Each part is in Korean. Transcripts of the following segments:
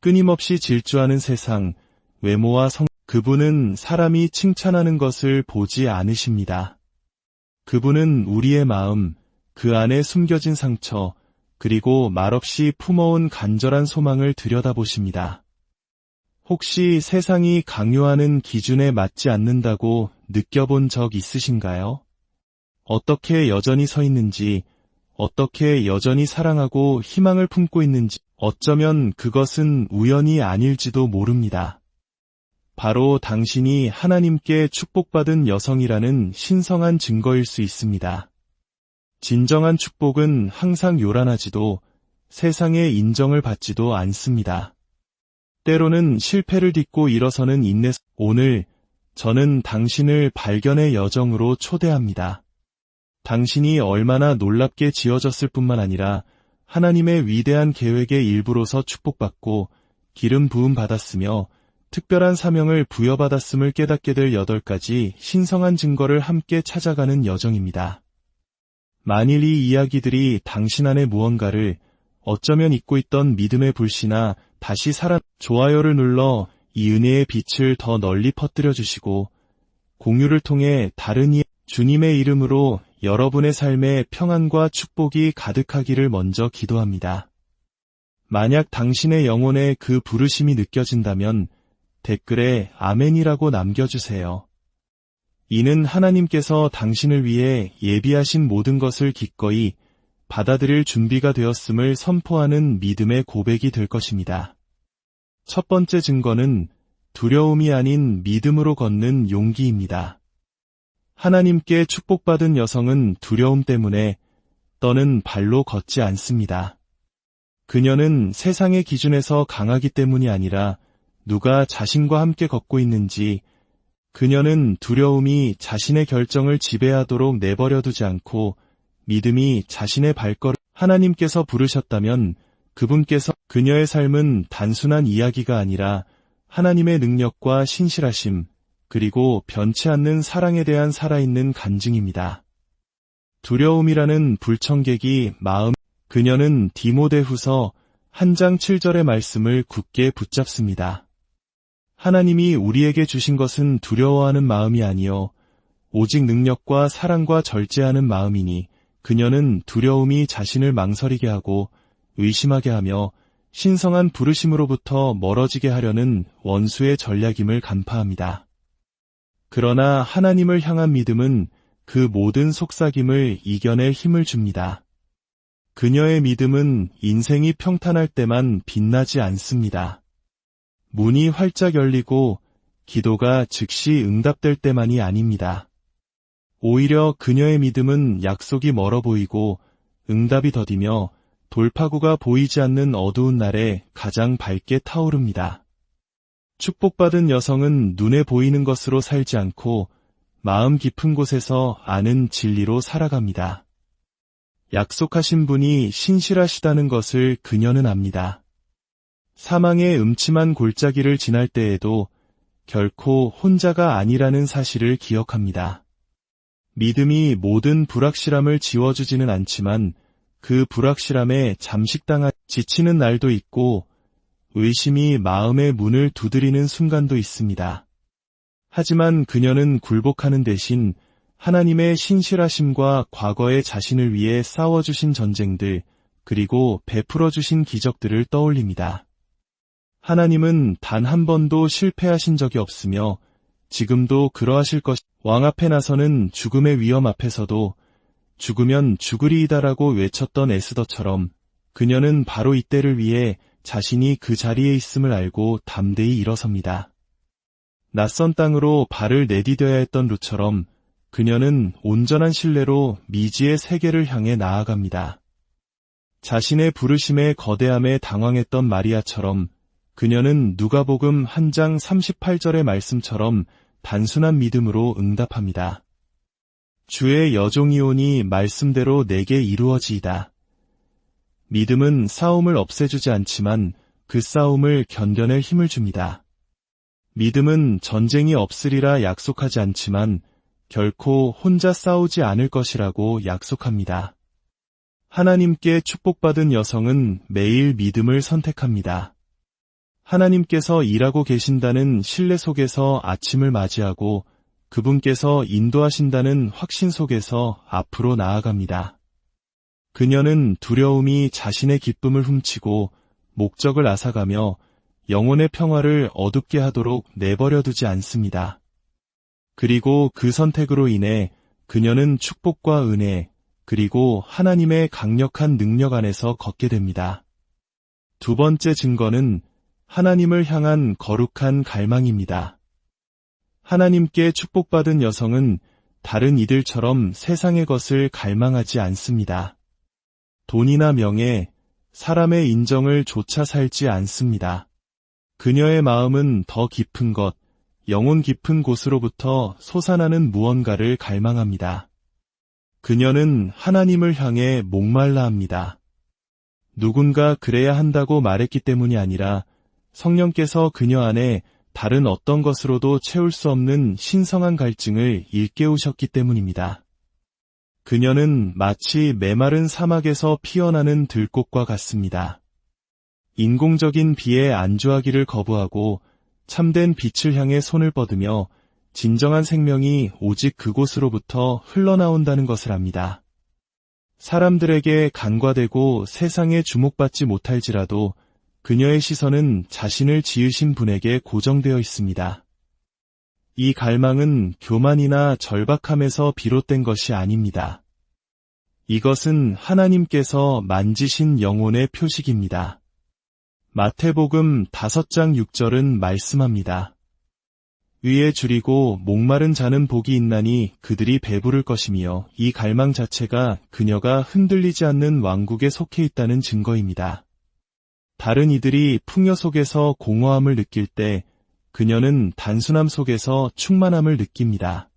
끊임없이 질주하는 세상, 외모와 그분은 사람이 칭찬하는 것을 보지 않으십니다. 그분은 우리의 마음, 그 안에 숨겨진 상처, 그리고 말없이 품어온 간절한 소망을 들여다보십니다. 혹시 세상이 강요하는 기준에 맞지 않는다고 느껴본 적 있으신가요? 어떻게 여전히 서 있는지, 어떻게 여전히 사랑하고 희망을 품고 있는지, 어쩌면 그것은 우연이 아닐지도 모릅니다. 바로 당신이 하나님께 축복받은 여성이라는 신성한 증거일 수 있습니다. 진정한 축복은 항상 요란하지도 세상의 인정을 받지도 않습니다. 때로는 실패를 딛고 일어서는 인내. 오늘 저는 당신을 발견의 여정으로 초대합니다. 당신이 얼마나 놀랍게 지어졌을 뿐만 아니라 하나님의 위대한 계획의 일부로서 축복받고 기름 부음 받았으며 특별한 사명을 부여받았음을 깨닫게 될 8가지 신성한 증거를 함께 찾아가는 여정입니다. 만일 이 이야기들이 당신 안에 무언가를 어쩌면 잊고 있던 믿음의 불씨나 다시 좋아요를 눌러 이 은혜의 빛을 더 널리 퍼뜨려 주시고 공유를 통해 다른 주님의 이름으로 여러분의 삶에 평안과 축복이 가득하기를 먼저 기도합니다. 만약 당신의 영혼에 그 부르심이 느껴진다면 댓글에 아멘이라고 남겨주세요. 이는 하나님께서 당신을 위해 예비하신 모든 것을 기꺼이 받아들일 준비가 되었음을 선포하는 믿음의 고백이 될 것입니다. 첫 번째 증거는 두려움이 아닌 믿음으로 걷는 용기입니다. 하나님께 축복받은 여성은 두려움 때문에 떠는 발로 걷지 않습니다. 그녀는 세상의 기준에서 강하기 때문이 아니라 누가 자신과 함께 걷고 있는지, 그녀는 두려움이 자신의 결정을 지배하도록 내버려두지 않고 믿음이 자신의 하나님께서 부르셨다면 그분께서 그녀의 삶은 단순한 이야기가 아니라 하나님의 능력과 신실하심, 그리고 변치 않는 사랑에 대한 살아있는 간증입니다. 두려움이라는 불청객이 그녀는 디모데후서 1장 7절의 말씀을 굳게 붙잡습니다. 하나님이 우리에게 주신 것은 두려워하는 마음이 아니요 오직 능력과 사랑과 절제하는 마음이니 그녀는 두려움이 자신을 망설이게 하고 의심하게 하며 신성한 부르심으로부터 멀어지게 하려는 원수의 전략임을 간파합니다. 그러나 하나님을 향한 믿음은 그 모든 속삭임을 이겨낼 힘을 줍니다. 그녀의 믿음은 인생이 평탄할 때만 빛나지 않습니다. 문이 활짝 열리고 기도가 즉시 응답될 때만이 아닙니다. 오히려 그녀의 믿음은 약속이 멀어 보이고 응답이 더디며 돌파구가 보이지 않는 어두운 날에 가장 밝게 타오릅니다. 축복받은 여성은 눈에 보이는 것으로 살지 않고 마음 깊은 곳에서 아는 진리로 살아갑니다. 약속하신 분이 신실하시다는 것을 그녀는 압니다. 사망의 음침한 골짜기를 지날 때에도 결코 혼자가 아니라는 사실을 기억합니다. 믿음이 모든 불확실함을 지워주지는 않지만 그 불확실함에 지치는 날도 있고 의심이 마음의 문을 두드리는 순간도 있습니다. 하지만 그녀는 굴복하는 대신 하나님의 신실하심과 과거의 자신을 위해 싸워주신 전쟁들, 그리고 베풀어주신 기적들을 떠올립니다. 하나님은 단 한 번도 실패하신 적이 없으며 지금도 그러하실 왕 앞에 나서는 죽음의 위험 앞에서도 죽으면 죽으리이다라고 외쳤던 에스더처럼 그녀는 바로 이때를 위해 자신이 그 자리에 있음을 알고 담대히 일어섭니다. 낯선 땅으로 발을 내디뎌야 했던 룻처럼 그녀는 온전한 신뢰로 미지의 세계를 향해 나아갑니다. 자신의 부르심의 거대함에 당황했던 마리아처럼 그녀는 누가복음 1장 38절의 말씀처럼 단순한 믿음으로 응답합니다. 주의 여종이오니 말씀대로 내게 이루어지이다. 믿음은 싸움을 없애주지 않지만 그 싸움을 견뎌낼 힘을 줍니다. 믿음은 전쟁이 없으리라 약속하지 않지만 결코 혼자 싸우지 않을 것이라고 약속합니다. 하나님께 축복받은 여성은 매일 믿음을 선택합니다. 하나님께서 일하고 계신다는 신뢰 속에서 아침을 맞이하고 그분께서 인도하신다는 확신 속에서 앞으로 나아갑니다. 그녀는 두려움이 자신의 기쁨을 훔치고 목적을 앗아가며 영혼의 평화를 어둡게 하도록 내버려 두지 않습니다. 그리고 그 선택으로 인해 그녀는 축복과 은혜, 그리고 하나님의 강력한 능력 안에서 걷게 됩니다. 두 번째 증거는 하나님을 향한 거룩한 갈망입니다. 하나님께 축복받은 여성은 다른 이들처럼 세상의 것을 갈망하지 않습니다. 돈이나 명예, 사람의 인정을 조차 살지 않습니다. 그녀의 마음은 더 깊은 것, 영혼 깊은 곳으로부터 솟아나는 무언가를 갈망합니다. 그녀는 하나님을 향해 목말라 합니다. 누군가 그래야 한다고 말했기 때문이 아니라 성령께서 그녀 안에 다른 어떤 것으로도 채울 수 없는 신성한 갈증을 일깨우셨기 때문입니다. 그녀는 마치 메마른 사막에서 피어나는 들꽃과 같습니다. 인공적인 비에 안주하기를 거부하고 참된 빛을 향해 손을 뻗으며 진정한 생명이 오직 그곳으로부터 흘러나온다는 것을 압니다. 사람들에게 간과되고 세상에 주목받지 못할지라도 그녀의 시선은 자신을 지으신 분에게 고정되어 있습니다. 이 갈망은 교만이나 절박함에서 비롯된 것이 아닙니다. 이것은 하나님께서 만지신 영혼의 표식입니다. 마태복음 5장 6절은 말씀합니다. 위에 줄이고 목마른 자는 복이 있나니 그들이 배부를 것이며 이 갈망 자체가 그녀가 흔들리지 않는 왕국에 속해 있다는 증거입니다. 다른 이들이 풍요 속에서 공허함을 느낄 때 그녀는 단순함 속에서 충만함을 느낍니다.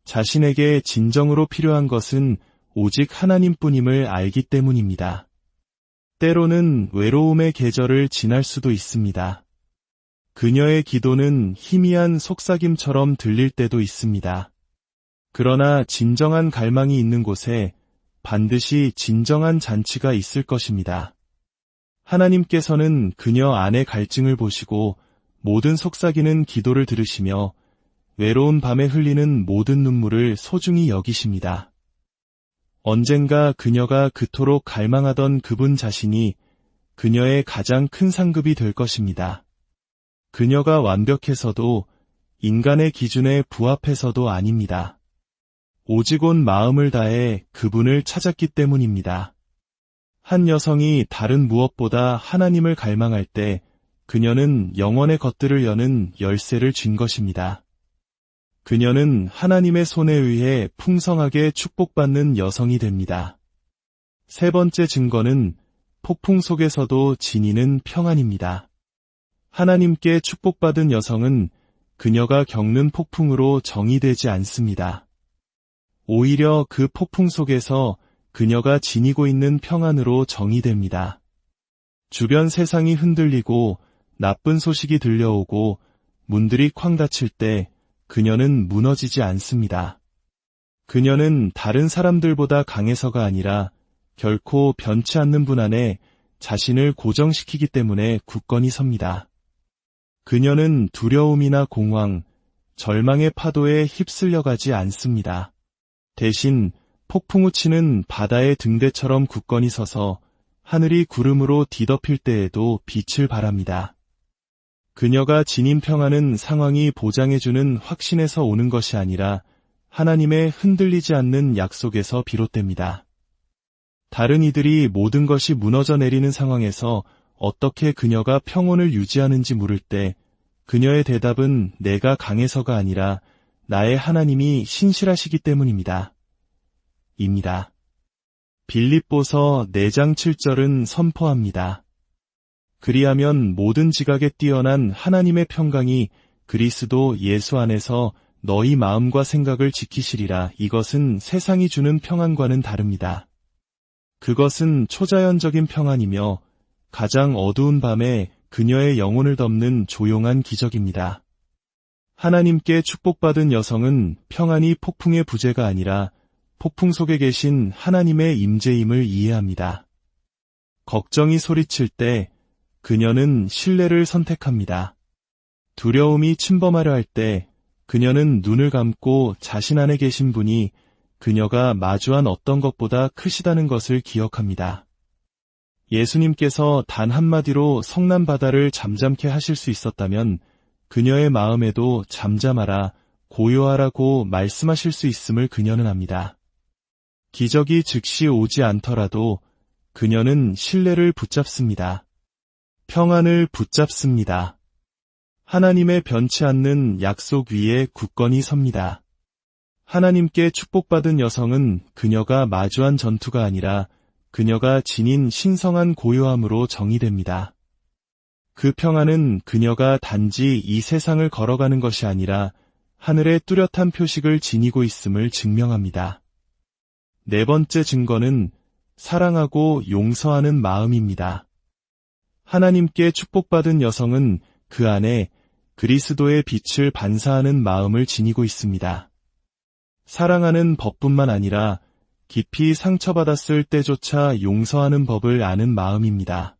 자신에게 진정으로 필요한 것은 오직 하나님뿐임을 알기 때문입니다. 때로는 외로움의 계절을 지날 수도 있습니다. 그녀의 기도는 희미한 속삭임처럼 들릴 때도 있습니다. 그러나 진정한 갈망이 있는 곳에 반드시 진정한 잔치가 있을 것입니다. 하나님께서는 그녀 안의 갈증을 보시고 모든 속삭이는 기도를 들으시며 외로운 밤에 흘리는 모든 눈물을 소중히 여기십니다. 언젠가 그녀가 그토록 갈망하던 그분 자신이 그녀의 가장 큰 상급이 될 것입니다. 그녀가 완벽해서도 인간의 기준에 부합해서도 아닙니다. 오직 온 마음을 다해 그분을 찾았기 때문입니다. 한 여성이 다른 무엇보다 하나님을 갈망할 때 그녀는 영원의 것들을 여는 열쇠를 쥔 것입니다. 그녀는 하나님의 손에 의해 풍성하게 축복받는 여성이 됩니다. 세 번째 증거는 폭풍 속에서도 지니는 평안입니다. 하나님께 축복받은 여성은 그녀가 겪는 폭풍으로 정의되지 않습니다. 오히려 그 폭풍 속에서 그녀가 지니고 있는 평안으로 정의됩니다. 주변 세상이 흔들리고 나쁜 소식이 들려오고 문들이 쾅 닫힐 때 그녀는 무너지지 않습니다. 그녀는 다른 사람들보다 강해서가 아니라 결코 변치 않는 분 안에 자신을 고정시키기 때문에 굳건히 섭니다. 그녀는 두려움이나 공황, 절망의 파도에 휩쓸려가지 않습니다. 대신 폭풍우 치는 바다의 등대처럼 굳건히 서서 하늘이 구름으로 뒤덮일 때에도 빛을 발합니다. 그녀가 지닌 평안은 상황이 보장해주는 확신에서 오는 것이 아니라 하나님의 흔들리지 않는 약속에서 비롯됩니다. 다른 이들이 모든 것이 무너져 내리는 상황에서 어떻게 그녀가 평온을 유지하는지 물을 때 그녀의 대답은 내가 강해서가 아니라 나의 하나님이 신실하시기 때문입니다. 입니다. 빌립보서 4장 7절은 선포합니다. 그리하면 모든 지각에 뛰어난 하나님의 평강이 그리스도 예수 안에서 너희 마음과 생각을 지키시리라. 이것은 세상이 주는 평안과는 다릅니다. 그것은 초자연적인 평안이며 가장 어두운 밤에 그녀의 영혼을 덮는 조용한 기적입니다. 하나님께 축복받은 여성은 평안이 폭풍의 부재가 아니라 폭풍 속에 계신 하나님의 임재임을 이해합니다. 걱정이 소리칠 때 그녀는 신뢰를 선택합니다. 두려움이 침범하려 할 때 그녀는 눈을 감고 자신 안에 계신 분이 그녀가 마주한 어떤 것보다 크시다는 것을 기억합니다. 예수님께서 단 한마디로 성난 바다를 잠잠케 하실 수 있었다면 그녀의 마음에도 잠잠하라, 고요하라고 말씀하실 수 있음을 그녀는 압니다. 기적이 즉시 오지 않더라도 그녀는 신뢰를 붙잡습니다. 평안을 붙잡습니다. 하나님의 변치 않는 약속 위에 굳건히 섭니다. 하나님께 축복받은 여성은 그녀가 마주한 전투가 아니라 그녀가 지닌 신성한 고요함으로 정의됩니다. 그 평안은 그녀가 단지 이 세상을 걸어가는 것이 아니라 하늘의 뚜렷한 표식을 지니고 있음을 증명합니다. 네 번째 증거는 사랑하고 용서하는 마음입니다. 하나님께 축복받은 여성은 그 안에 그리스도의 빛을 반사하는 마음을 지니고 있습니다. 사랑하는 법뿐만 아니라 깊이 상처받았을 때조차 용서하는 법을 아는 마음입니다.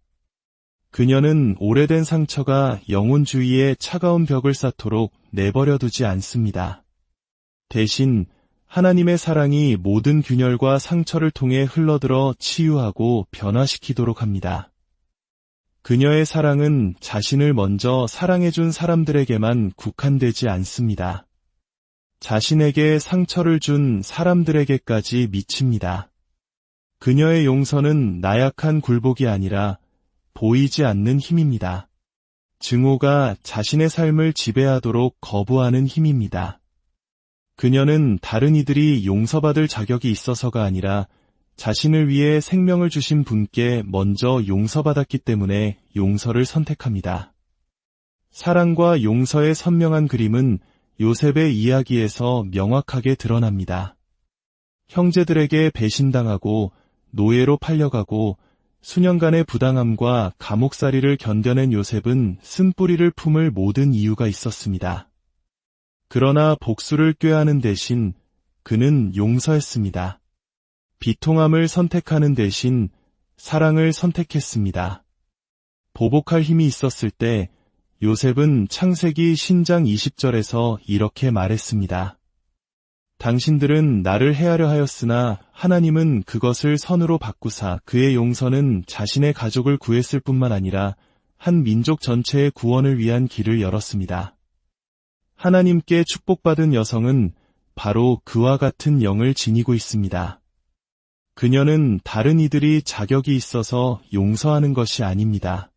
그녀는 오래된 상처가 영혼 주위에 차가운 벽을 쌓도록 내버려 두지 않습니다. 대신 하나님의 사랑이 모든 균열과 상처를 통해 흘러들어 치유하고 변화시키도록 합니다. 그녀의 사랑은 자신을 먼저 사랑해준 사람들에게만 국한되지 않습니다. 자신에게 상처를 준 사람들에게까지 미칩니다. 그녀의 용서는 나약한 굴복이 아니라 보이지 않는 힘입니다. 증오가 자신의 삶을 지배하도록 거부하는 힘입니다. 그녀는 다른 이들이 용서받을 자격이 있어서가 아니라 자신을 위해 생명을 주신 분께 먼저 용서받았기 때문에 용서를 선택합니다. 사랑과 용서의 선명한 그림은 요셉의 이야기에서 명확하게 드러납니다. 형제들에게 배신당하고 노예로 팔려가고 수년간의 부당함과 감옥살이를 견뎌낸 요셉은 쓴뿌리를 품을 모든 이유가 있었습니다. 그러나 복수를 꾀하는 대신 그는 용서했습니다. 비통함을 선택하는 대신 사랑을 선택했습니다. 보복할 힘이 있었을 때 요셉은 창세기 신장 20절에서 이렇게 말했습니다. 당신들은 나를 해하려 하였으나 하나님은 그것을 선으로 바꾸사 그의 용서는 자신의 가족을 구했을 뿐만 아니라 한 민족 전체의 구원을 위한 길을 열었습니다. 하나님께 축복받은 여성은 바로 그와 같은 영을 지니고 있습니다. 그녀는 다른 이들이 자격이 있어서 용서하는 것이 아닙니다.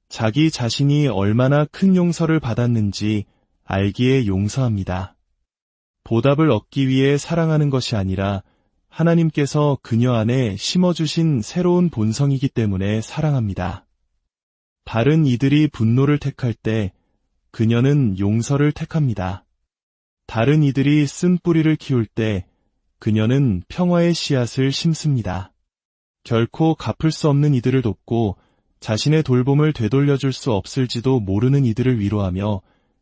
자기 자신이 얼마나 큰 용서를 받았는지 알기에 용서합니다. 보답을 얻기 위해 사랑하는 것이 아니라 하나님께서 그녀 안에 심어주신 새로운 본성이기 때문에 사랑합니다. 다른 이들이 분노를 택할 때 그녀는 용서를 택합니다. 다른 이들이 쓴뿌리를 키울 때 그녀는 평화의 씨앗을 심습니다. 결코 갚을 수 없는 이들을 돕고 자신의 돌봄을 되돌려줄 수 없을지도 모르는 이들을 위로하며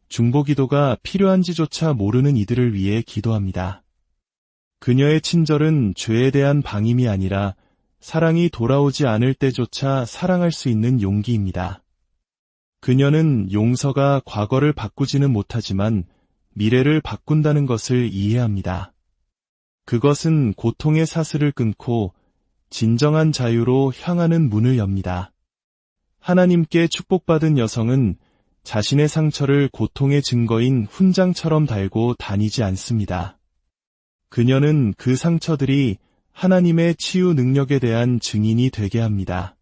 중보기도가 필요한지조차 모르는 이들을 위해 기도합니다. 그녀의 친절은 죄에 대한 방임이 아니라 사랑이 돌아오지 않을 때조차 사랑할 수 있는 용기입니다. 그녀는 용서가 과거를 바꾸지는 못하지만 미래를 바꾼다는 것을 이해합니다. 그것은 고통의 사슬을 끊고 진정한 자유로 향하는 문을 엽니다. 하나님께 축복받은 여성은 자신의 상처를 고통의 증거인 훈장처럼 달고 다니지 않습니다. 그녀는 그 상처들이 하나님의 치유 능력에 대한 증인이 되게 합니다.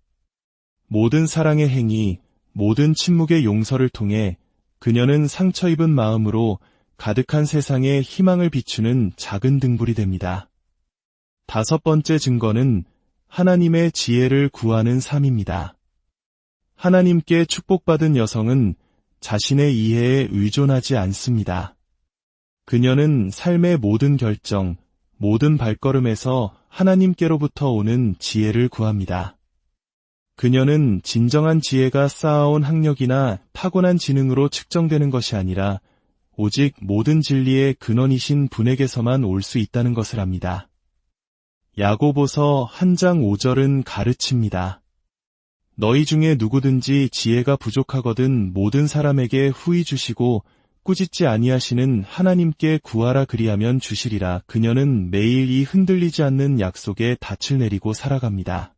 모든 사랑의 행위, 모든 침묵의 용서를 통해 그녀는 상처 입은 마음으로 가득한 세상에 희망을 비추는 작은 등불이 됩니다. 다섯 번째 증거는 하나님의 지혜를 구하는 삶입니다. 하나님께 축복받은 여성은 자신의 이해에 의존하지 않습니다. 그녀는 삶의 모든 결정, 모든 발걸음에서 하나님께로부터 오는 지혜를 구합니다. 그녀는 진정한 지혜가 쌓아온 학력이나 타고난 지능으로 측정되는 것이 아니라 오직 모든 진리의 근원이신 분에게서만 올 수 있다는 것을 압니다. 야고보서 1장 5절은 가르칩니다. 너희 중에 누구든지 지혜가 부족하거든 모든 사람에게 후히 주시고 꾸짖지 아니하시는 하나님께 구하라 그리하면 주시리라. 그녀는 매일 이 흔들리지 않는 약속에 닻을 내리고 살아갑니다.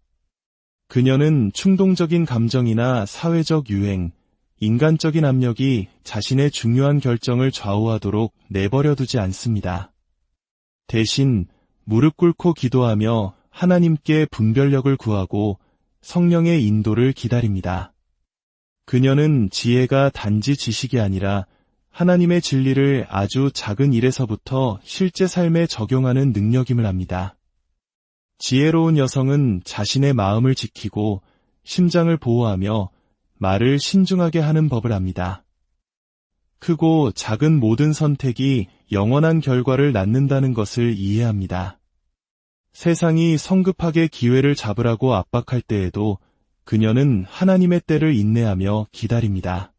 그녀는 충동적인 감정이나 사회적 유행, 인간적인 압력이 자신의 중요한 결정을 좌우하도록 내버려두지 않습니다. 대신 무릎 꿇고 기도하며 하나님께 분별력을 구하고 성령의 인도를 기다립니다. 그녀는 지혜가 단지 지식이 아니라 하나님의 진리를 아주 작은 일에서부터 실제 삶에 적용하는 능력임을 압니다. 지혜로운 여성은 자신의 마음을 지키고 심장을 보호하며 말을 신중하게 하는 법을 압니다. 크고 작은 모든 선택이 영원한 결과를 낳는다는 것을 이해합니다. 세상이 성급하게 기회를 잡으라고 압박할 때에도 그녀는 하나님의 때를 인내하며 기다립니다.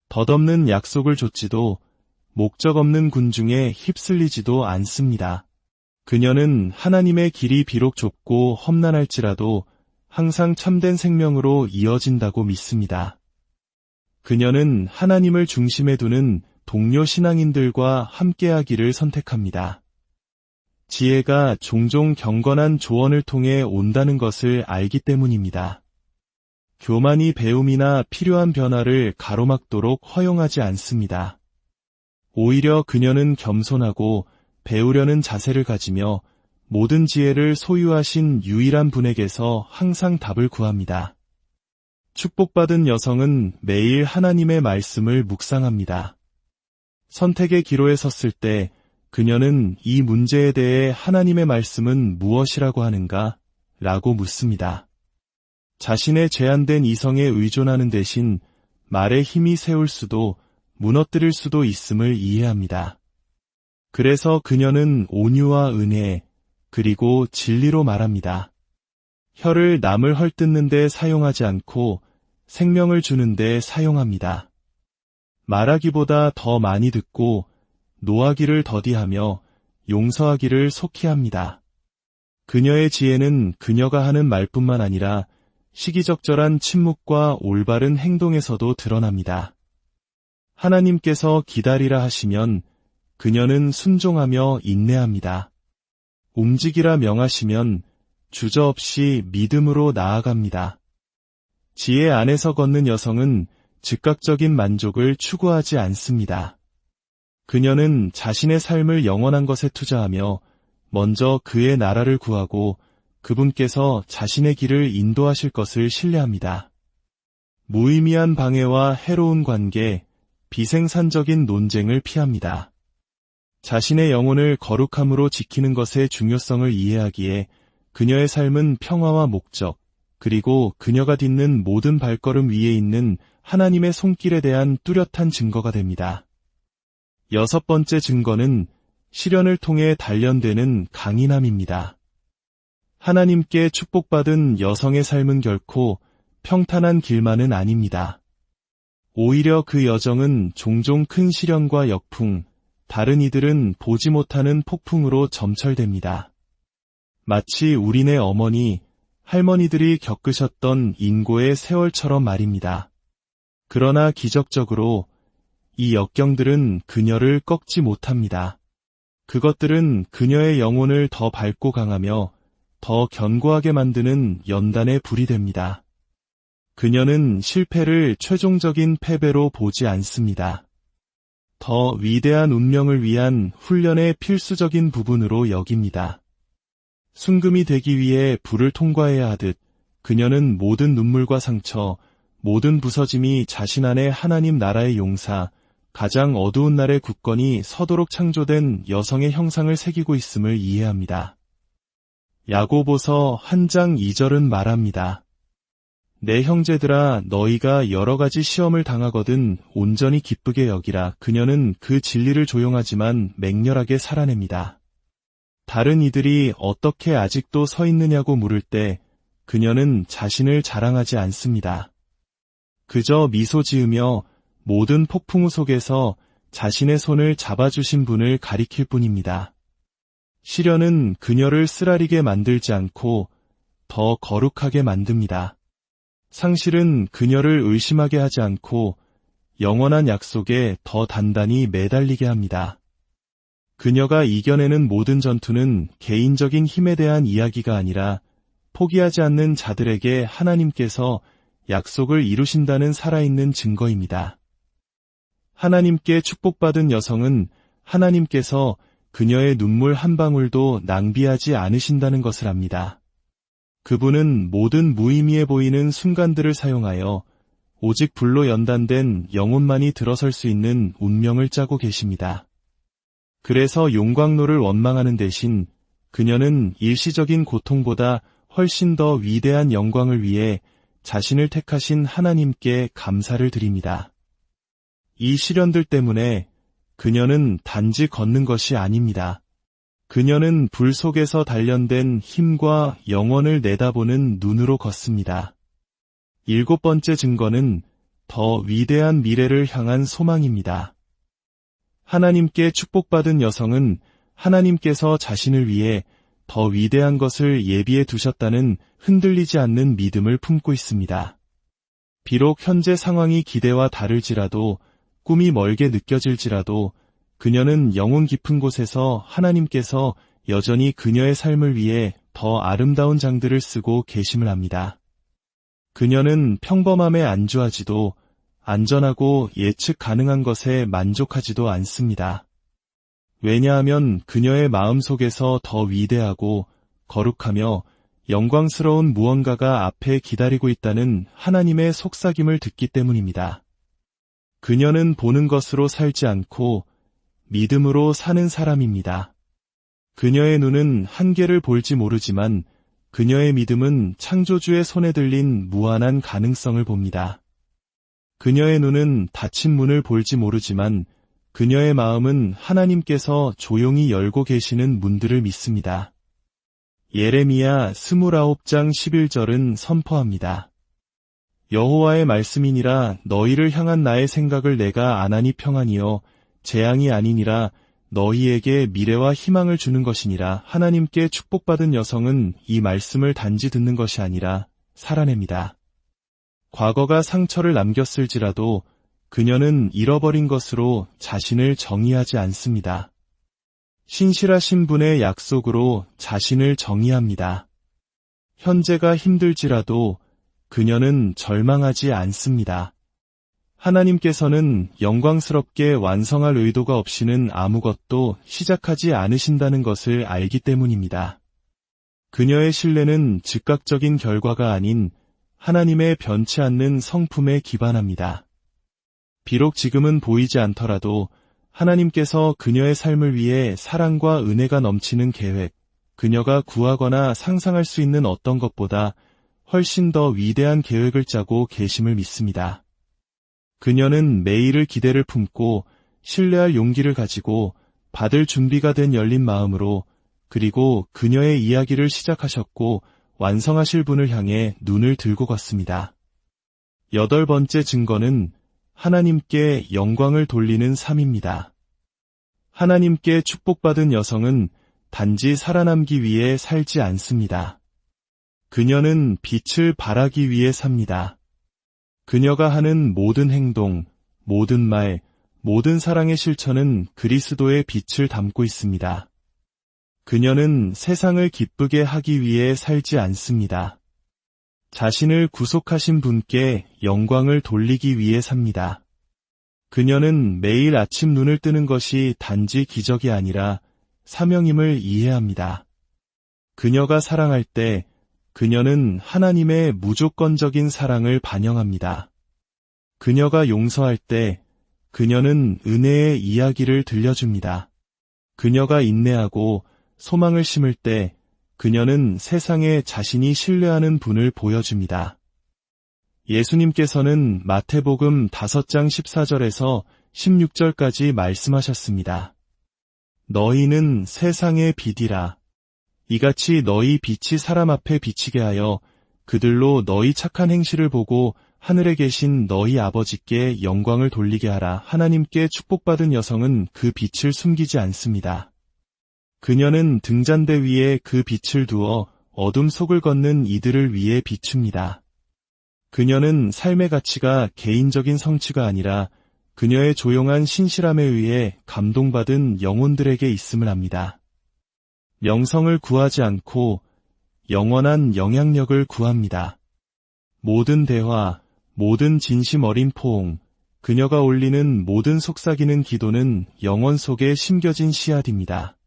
덧없는 약속을 좇지도 목적 없는 군중에 휩쓸리지도 않습니다. 그녀는 하나님의 길이 비록 좁고 험난할지라도 항상 참된 생명으로 이어진다고 믿습니다. 그녀는 하나님을 중심에 두는 동료 신앙인들과 함께하기를 선택합니다. 지혜가 종종 경건한 조언을 통해 온다는 것을 알기 때문입니다. 교만이 배움이나 필요한 변화를 가로막도록 허용하지 않습니다. 오히려 그녀는 겸손하고 배우려는 자세를 가지며 모든 지혜를 소유하신 유일한 분에게서 항상 답을 구합니다. 축복받은 여성은 매일 하나님의 말씀을 묵상합니다. 선택의 기로에 섰을 때 그녀는 이 문제에 대해 하나님의 말씀은 무엇이라고 하는가? 라고 묻습니다. 자신의 제한된 이성에 의존하는 대신 말의 힘이 세울 수도 무너뜨릴 수도 있음을 이해합니다. 그래서 그녀는 온유와 은혜, 그리고 진리로 말합니다. 혀를 남을 헐뜯는 데 사용하지 않고 생명을 주는 데 사용합니다. 말하기보다 더 많이 듣고 노하기를 더디하며 용서하기를 속히 합니다. 그녀의 지혜는 그녀가 하는 말뿐만 아니라 시기적절한 침묵과 올바른 행동에서도 드러납니다. 하나님께서 기다리라 하시면 그녀는 순종하며 인내합니다. 움직이라 명하시면 주저없이 믿음으로 나아갑니다. 지혜 안에서 걷는 여성은 즉각적인 만족을 추구하지 않습니다. 그녀는 자신의 삶을 영원한 것에 투자하며 먼저 그의 나라를 구하고 그분께서 자신의 길을 인도하실 것을 신뢰합니다. 무의미한 방해와 해로운 관계, 비생산적인 논쟁을 피합니다. 자신의 영혼을 거룩함으로 지키는 것의 중요성을 이해하기에 그녀의 삶은 평화와 목적, 그리고 그녀가 딛는 모든 발걸음 위에 있는 하나님의 손길에 대한 뚜렷한 증거가 됩니다. 여섯 번째 증거는 시련을 통해 단련되는 강인함입니다. 하나님께 축복받은 여성의 삶은 결코 평탄한 길만은 아닙니다. 오히려 그 여정은 종종 큰 시련과 역풍, 다른 이들은 보지 못하는 폭풍으로 점철됩니다. 마치 우리네 어머니, 할머니들이 겪으셨던 인고의 세월처럼 말입니다. 그러나 기적적으로 이 역경들은 그녀를 꺾지 못합니다. 그것들은 그녀의 영혼을 더 밝고 강하며 더 견고하게 만드는 연단의 불이 됩니다. 그녀는 실패를 최종적인 패배로 보지 않습니다. 더 위대한 운명을 위한 훈련의 필수적인 부분으로 여깁니다. 순금이 되기 위해 불을 통과해야 하듯 그녀는 모든 눈물과 상처, 모든 부서짐이 자신 안에 하나님 나라의 용사, 가장 어두운 날의 굳건히 서도록 창조된 여성의 형상을 새기고 있음을 이해합니다. 야고보서 1장 2절은 말합니다. 내 형제들아 너희가 여러 가지 시험을 당하거든 온전히 기쁘게 여기라. 그녀는 그 진리를 조용하지만 맹렬하게 살아냅니다. 다른 이들이 어떻게 아직도 서 있느냐고 물을 때 그녀는 자신을 자랑하지 않습니다. 그저 미소 지으며 모든 폭풍우 속에서 자신의 손을 잡아주신 분을 가리킬 뿐입니다. 시련은 그녀를 쓰라리게 만들지 않고 더 거룩하게 만듭니다. 상실은 그녀를 의심하게 하지 않고 영원한 약속에 더 단단히 매달리게 합니다. 그녀가 이겨내는 모든 전투는 개인적인 힘에 대한 이야기가 아니라 포기하지 않는 자들에게 하나님께서 약속을 이루신다는 살아있는 증거입니다. 하나님께 축복받은 여성은 하나님께서 그녀의 눈물 한 방울도 낭비하지 않으신다는 것을 압니다. 그분은 모든 무의미해 보이는 순간들을 사용하여 오직 불로 연단된 영혼만이 들어설 수 있는 운명을 짜고 계십니다. 그래서 용광로를 원망하는 대신 그녀는 일시적인 고통보다 훨씬 더 위대한 영광을 위해 자신을 택하신 하나님께 감사를 드립니다. 이 시련들 때문에 그녀는 단지 걷는 것이 아닙니다. 그녀는 불 속에서 단련된 힘과 영원을 내다보는 눈으로 걷습니다. 7번째 증거는 더 위대한 미래를 향한 소망입니다. 하나님께 축복받은 여성은 하나님께서 자신을 위해 더 위대한 것을 예비해 두셨다는 흔들리지 않는 믿음을 품고 있습니다. 비록 현재 상황이 기대와 다를지라도 꿈이 멀게 느껴질지라도 그녀는 영혼 깊은 곳에서 하나님께서 여전히 그녀의 삶을 위해 더 아름다운 장들을 쓰고 계심을 압니다. 그녀는 평범함에 안주하지도 안전하고 예측 가능한 것에 만족하지도 않습니다. 왜냐하면 그녀의 마음속에서 더 위대하고 거룩하며 영광스러운 무언가가 앞에 기다리고 있다는 하나님의 속삭임을 듣기 때문입니다. 그녀는 보는 것으로 살지 않고 믿음으로 사는 사람입니다. 그녀의 눈은 한계를 볼지 모르지만 그녀의 믿음은 창조주의 손에 들린 무한한 가능성을 봅니다. 그녀의 눈은 닫힌 문을 볼지 모르지만 그녀의 마음은 하나님께서 조용히 열고 계시는 문들을 믿습니다. 예레미야 29장 11절은 선포합니다. 여호와의 말씀이니라 너희를 향한 나의 생각을 내가 안하니 평안이요 재앙이 아니니라 너희에게 미래와 희망을 주는 것이니라. 하나님께 축복받은 여성은 이 말씀을 단지 듣는 것이 아니라 살아냅니다. 과거가 상처를 남겼을지라도 그녀는 잃어버린 것으로 자신을 정의하지 않습니다. 신실하신 분의 약속으로 자신을 정의합니다. 현재가 힘들지라도 그녀는 절망하지 않습니다. 하나님께서는 영광스럽게 완성할 의도가 없이는 아무것도 시작하지 않으신다는 것을 알기 때문입니다. 그녀의 신뢰는 즉각적인 결과가 아닌 하나님의 변치 않는 성품에 기반합니다. 비록 지금은 보이지 않더라도 하나님께서 그녀의 삶을 위해 사랑과 은혜가 넘치는 계획, 그녀가 구하거나 상상할 수 있는 어떤 것보다 훨씬 더 위대한 계획을 짜고 계심을 믿습니다. 그녀는 매일을 기대를 품고 신뢰할 용기를 가지고 받을 준비가 된 열린 마음으로 그리고 그녀의 이야기를 시작하셨고 완성하실 분을 향해 눈을 들고 걷습니다. 8번째 증거는 하나님께 영광을 돌리는 삶입니다. 하나님께 축복받은 여성은 단지 살아남기 위해 살지 않습니다. 그녀는 빛을 발하기 위해 삽니다. 그녀가 하는 모든 행동, 모든 말, 모든 사랑의 실천은 그리스도의 빛을 담고 있습니다. 그녀는 세상을 기쁘게 하기 위해 살지 않습니다. 자신을 구속하신 분께 영광을 돌리기 위해 삽니다. 그녀는 매일 아침 눈을 뜨는 것이 단지 기적이 아니라 사명임을 이해합니다. 그녀가 사랑할 때 그녀는 하나님의 무조건적인 사랑을 반영합니다. 그녀가 용서할 때 그녀는 은혜의 이야기를 들려줍니다. 그녀가 인내하고 소망을 심을 때 그녀는 세상에 자신이 신뢰하는 분을 보여줍니다. 예수님께서는 마태복음 5장 14절에서 16절까지 말씀하셨습니다. 너희는 세상의 빛이라. 이같이 너희 빛이 사람 앞에 비치게 하여 그들로 너희 착한 행실을 보고 하늘에 계신 너희 아버지께 영광을 돌리게 하라. 하나님께 축복받은 여성은 그 빛을 숨기지 않습니다. 그녀는 등잔대 위에 그 빛을 두어 어둠 속을 걷는 이들을 위해 비춥니다. 그녀는 삶의 가치가 개인적인 성취가 아니라 그녀의 조용한 신실함에 의해 감동받은 영혼들에게 있음을 압니다. 명성을 구하지 않고 영원한 영향력을 구합니다. 모든 대화, 모든 진심 어린 포옹, 그녀가 올리는 모든 속삭이는 기도는 영혼 속에 심겨진 씨앗입니다.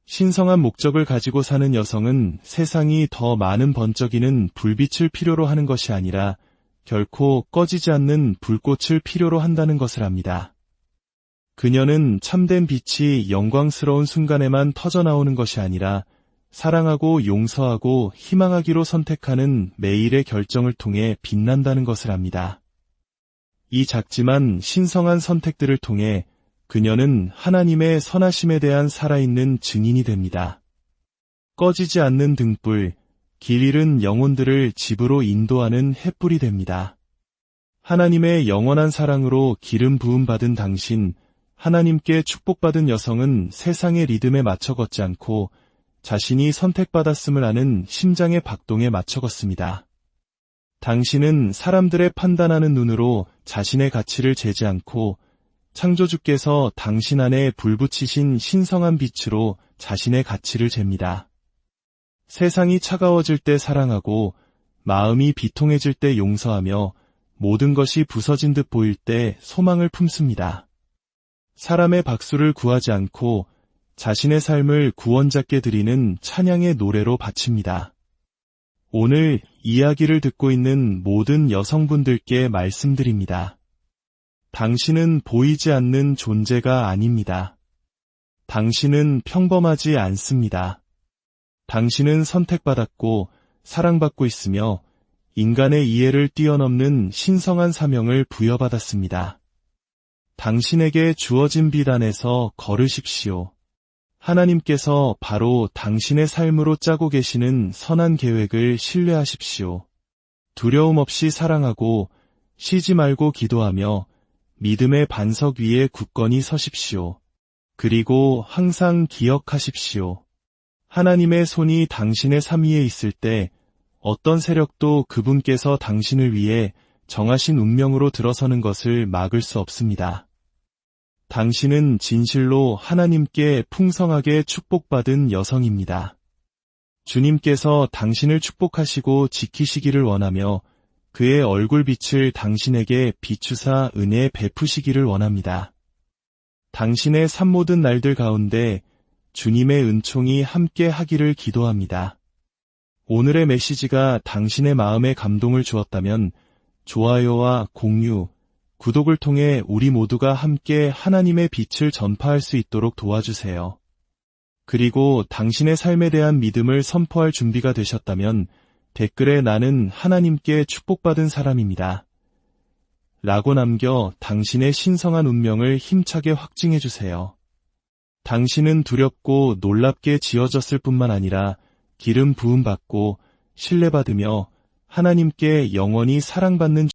신성한 목적을 가지고 사는 여성은 세상이 더 많은 번쩍이는 불빛을 필요로 하는 것이 아니라 결코 꺼지지 않는 불꽃을 필요로 한다는 것을 압니다. 그녀는 참된 빛이 영광스러운 순간에만 터져나오는 것이 아니라 사랑하고 용서하고 희망하기로 선택하는 매일의 결정을 통해 빛난다는 것을 압니다. 이 작지만 신성한 선택들을 통해 그녀는 하나님의 선하심에 대한 살아있는 증인이 됩니다. 꺼지지 않는 등불, 길 잃은 영혼들을 집으로 인도하는 횃불이 됩니다. 하나님의 영원한 사랑으로 기름 부음 받은 당신, 하나님께 축복받은 여성은 세상의 리듬에 맞춰 걷지 않고 자신이 선택받았음을 아는 심장의 박동에 맞춰 걷습니다. 당신은 사람들의 판단하는 눈으로 자신의 가치를 재지 않고 창조주께서 당신 안에 불붙이신 신성한 빛으로 자신의 가치를 잽니다. 세상이 차가워질 때 사랑하고 마음이 비통해질 때 용서하며 모든 것이 부서진 듯 보일 때 소망을 품습니다. 사람의 박수를 구하지 않고 자신의 삶을 구원자께 드리는 찬양의 노래로 바칩니다. 오늘 이야기를 듣고 있는 모든 여성분들께 말씀드립니다. 당신은 보이지 않는 존재가 아닙니다. 당신은 평범하지 않습니다. 당신은 선택받았고 사랑받고 있으며 인간의 이해를 뛰어넘는 신성한 사명을 부여받았습니다. 당신에게 주어진 빛 안에서 걸으십시오. 하나님께서 바로 당신의 삶으로 짜고 계시는 선한 계획을 신뢰하십시오. 두려움 없이 사랑하고 쉬지 말고 기도하며 믿음의 반석 위에 굳건히 서십시오. 그리고 항상 기억하십시오. 하나님의 손이 당신의 삶 위에 있을 때 어떤 세력도 그분께서 당신을 위해 정하신 운명으로 들어서는 것을 막을 수 없습니다. 당신은 진실로 하나님께 풍성하게 축복받은 여성입니다. 주님께서 당신을 축복하시고 지키시기를 원하며 그의 얼굴빛을 당신에게 비추사 은혜 베푸시기를 원합니다. 당신의 삶 모든 날들 가운데 주님의 은총이 함께 하기를 기도합니다. 오늘의 메시지가 당신의 마음에 감동을 주었다면 좋아요와 공유, 구독을 통해 우리 모두가 함께 하나님의 빛을 전파할 수 있도록 도와주세요. 그리고 당신의 삶에 대한 믿음을 선포할 준비가 되셨다면 댓글에 나는 하나님께 축복받은 사람입니다. 라고 남겨 당신의 신성한 운명을 힘차게 확증해 주세요. 당신은 두렵고 놀랍게 지어졌을 뿐만 아니라 기름 부음 받고 신뢰받으며 하나님께 영원히 사랑받는